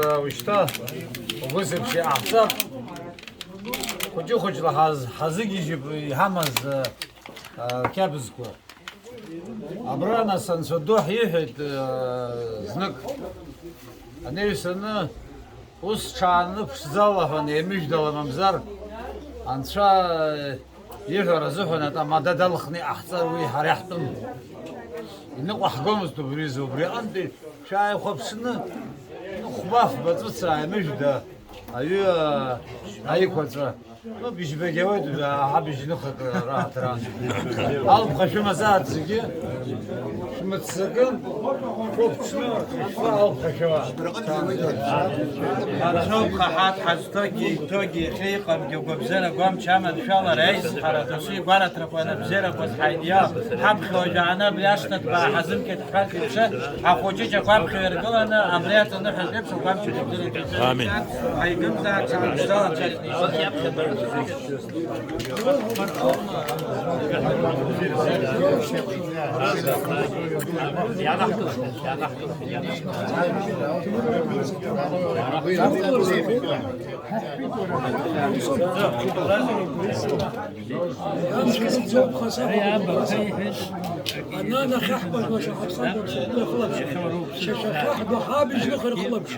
وشتا وبسب شيء أحسن خجو خج لحظ حزق يجيب يحمز كابزكو أبرانا سنسدوح يحد زنك أنا يسنا وس شان بشزالة فني مجدلا ممزر أنشا يهرب زحنا تما دلخني أحسن ويحرحتم إنك وحكم استبريزو بري أنت شاي خبسنا خباف بتوسع مجدا أيوة كوترا ما بيجي بجواد ولا حبيش نخك راح ترى ألف خشوا مساعد زكي شو متسكن شنو ألف خشوا شوف خاحات حزتوجي توجي خيقة بجوب بزنا قام شام إن شاء الله رئيس حرتوسي قارت ركوانا بزنا قص حيديا حب خوجانا بياشت بقى حزم كتفكر كيفشة حخوجي جقام خير قلنا أمريات النحل بيبس وقام شو آمين. هيقوم ذا شام شلون أنا نخحبك وش حصل شخحب حابش نخر خلبش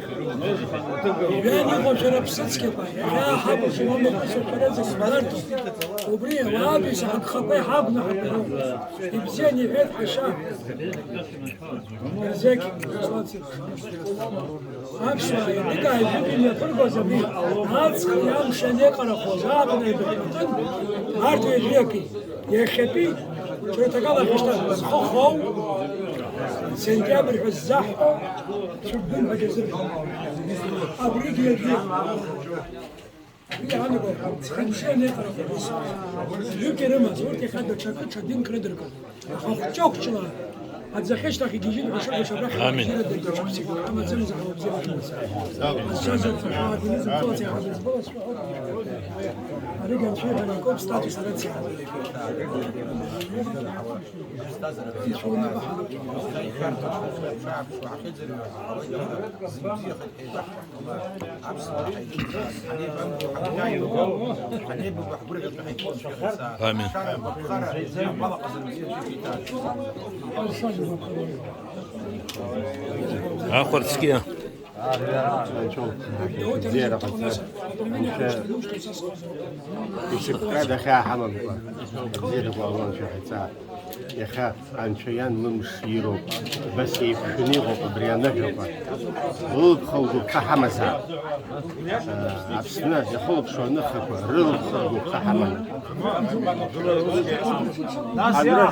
يعني وش ربسك يا حب شو ما بس سمرت وبريه وابي سحب خبي حابنا يبزيني في حشاه زك أكشوا يدقى يجيبني فرقة زميل هذا خيام شنيق على خوزابنا يبقى هارتو يجيكي يخبي شو تقال خشتا خو سنجابر حزاح شو بن بجزر أبريك يجي يا عمي بقى شنيق على خوزابنا يمكن ما زورتي خد شكل شدين كردرك أخ تشوك شلا هتزخش تاخي جيجين بشوف شبح آمين. أما زمزم الشجر في الحوادث نزل توتي حدث بس رجع فيها أنا كوب ستاتوس راتسي آمين. آخر تسكية. هذا خا حمام زيد والله شو حتى يخاف عن شيئا ممشيرو بس يفشني وبريانا جوبا غوب خوض كحمسا عبسنا يخوض شو نخف رض خوض كحمل ناس يا